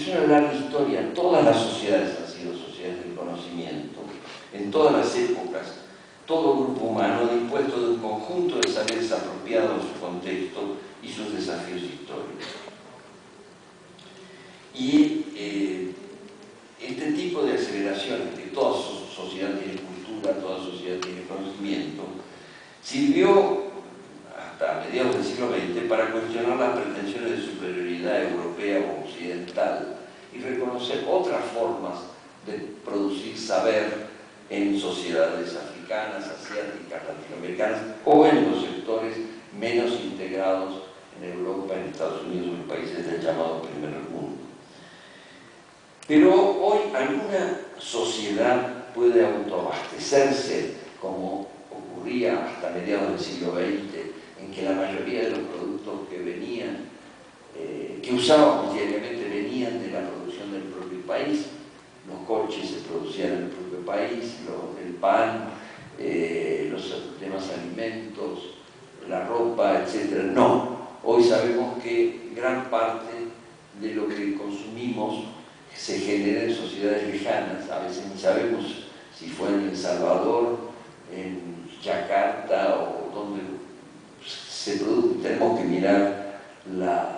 Es una larga historia. Todas las sociedades han sido sociedades del conocimiento. En todas las épocas, todo grupo humano ha dispuesto de un conjunto de saberes apropiados a su contexto y sus desafíos históricos. Y este tipo de aceleraciones, que toda sociedad tiene cultura, toda sociedad tiene conocimiento, sirvió hasta mediados del siglo XX para cuestionar las pretensiones de superioridad europea o occidental y reconocer otras formas de producir saber en sociedades africanas, asiáticas, latinoamericanas o en los sectores menos integrados en Europa, en Estados Unidos o en países del llamado primer mundo. Pero hoy alguna sociedad puede autoabastecerse, como ocurría hasta mediados del siglo XX, en que la mayoría de los productos que venían, que usábamos diariamente, venían de la producción del propio país. Los coches se producían en el propio país, el pan, los demás alimentos, la ropa, etc. No, hoy sabemos que gran parte de lo que consumimos se genera en sociedades lejanas. A veces ni sabemos si fue en El Salvador, en Yakarta o donde se produce. Tenemos que mirar la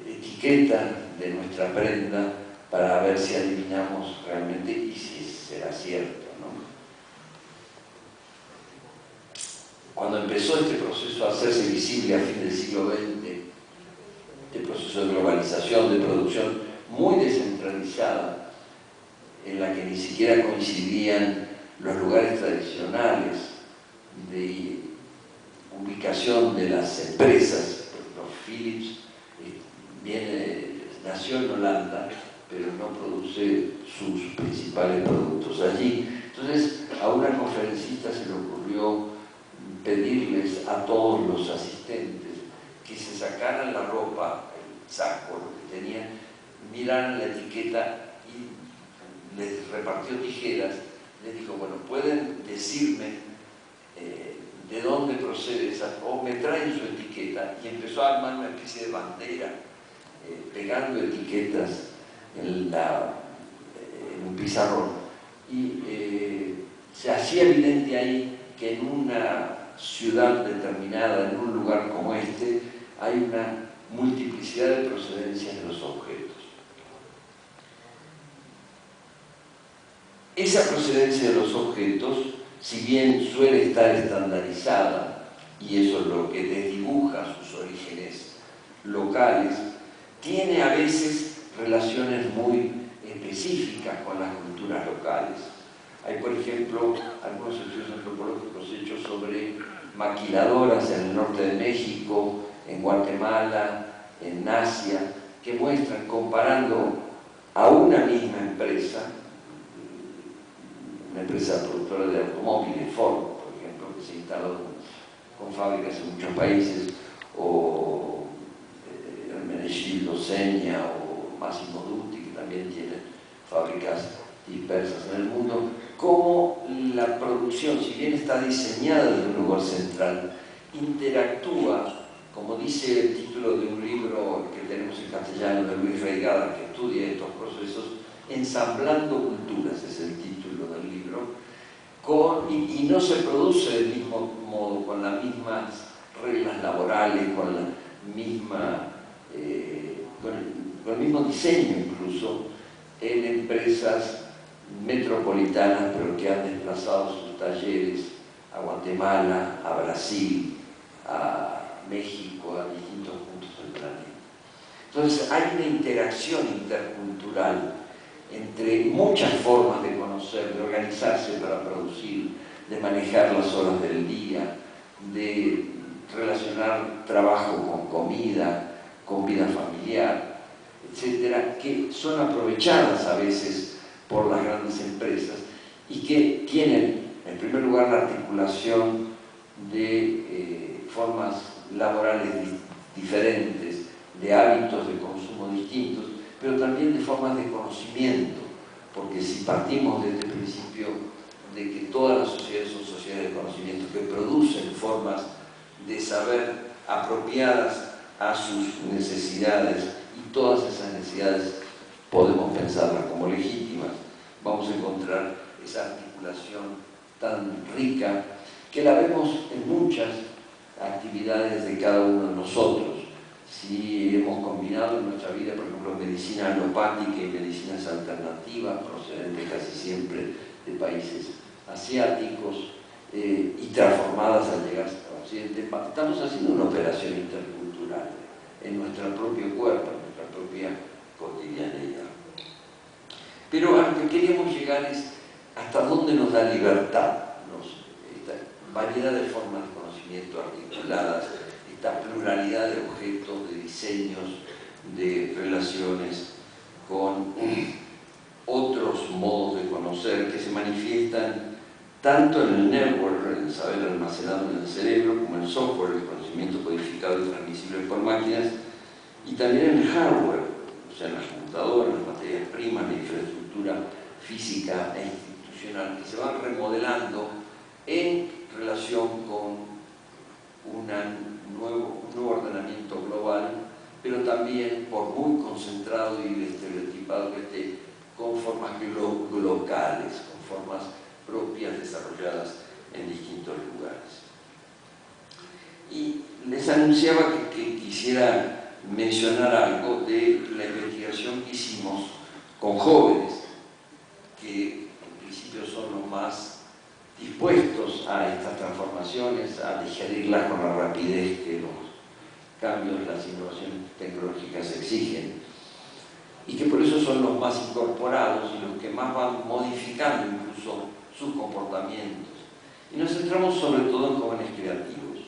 etiqueta de nuestra prenda para ver si adivinamos realmente y si será cierto, ¿no? Cuando empezó este proceso a hacerse visible a fin del siglo XX, este proceso de globalización, de producción muy descentralizada, en la que ni siquiera coincidían los lugares tradicionales de ubicación de las empresas. Por ejemplo, Philips nació en Holanda, pero no produce sus principales productos allí. Entonces, a una conferencista se le ocurrió pedirles a todos los asistentes que se sacaran la ropa, el saco, lo que tenían, miraran la etiqueta y les repartió tijeras. Les dijo, bueno, pueden decirme de dónde procede esa, o me traen su etiqueta, y empezó a armar una especie de bandera, pegando etiquetas en un pizarrón, y se hacía evidente ahí que en una ciudad determinada, en un lugar como este, hay una multiplicidad de procedencias de los objetos. Esa procedencia de los objetos, si bien suele estar estandarizada, y eso es lo que desdibuja sus orígenes locales, tiene a veces relaciones muy específicas con las culturas locales. Hay, por ejemplo, algunos estudios antropológicos hechos sobre maquiladoras en el norte de México, en Guatemala, en Asia, que muestran, comparando a una misma empresa, una empresa productora de automóviles, Ford, por ejemplo, que se instaló con fábricas en muchos países, o Hermenegildo Zegna o Massimo Dutti, que también tienen fábricas dispersas en el mundo, cómo la producción, si bien está diseñada desde un lugar central, interactúa, como dice el título de un libro que tenemos en castellano de Luis Reigada, que estudia estos procesos, Ensamblando Culturas, es el título del libro, y no se produce del mismo modo, con las mismas reglas laborales, con la misma, con el mismo diseño incluso, en empresas metropolitanas, pero que han desplazado sus talleres a Guatemala, a Brasil, a México, a distintos puntos del planeta. Entonces hay una interacción intercultural entre muchas formas de conocer, de organizarse para producir, de manejar las horas del día, de relacionar trabajo con comida, con vida familiar, etcétera, que son aprovechadas a veces por las grandes empresas y que tienen, en primer lugar, la articulación de formas laborales diferentes, de hábitos de consumo distintos, pero también de formas de conocimiento, porque si partimos de este principio de que todas las sociedades son sociedades de conocimiento que producen formas de saber apropiadas a sus necesidades, y todas esas necesidades podemos pensarlas como legítimas, vamos a encontrar esa articulación tan rica que la vemos en muchas actividades de cada uno de nosotros. Si hemos combinado en nuestra vida, por ejemplo, medicina alopática y medicinas alternativas, procedentes casi siempre de países asiáticos, y transformadas al llegar a Occidente, estamos haciendo una operación intercultural en nuestro propio cuerpo, en nuestra propia cotidianeidad. Pero a lo que queríamos llegar es hasta dónde nos da libertad esta variedad de formas de conocimiento articuladas, esta pluralidad de objetos, de diseños, de relaciones con otros modos de conocer que se manifiestan tanto en el network, el saber almacenado en el cerebro, como en el software, el conocimiento codificado y transmisible por máquinas, y también en el hardware, o sea, en las computadoras, las materias primas, la infraestructura física e institucional, que se van remodelando en relación con un nuevo ordenamiento global, pero también, por muy concentrado y estereotipado que esté, con formas locales, con formas propias desarrolladas en distintos lugares. Y les anunciaba que quisiera mencionar algo de la investigación que hicimos con jóvenes, que en principio son los más dispuestos a estas transformaciones, a digerirlas con la rapidez que los cambios, las innovaciones tecnológicas exigen, y que por eso son los más incorporados y los que más van modificando incluso sus comportamientos. Y nos centramos sobre todo en jóvenes creativos.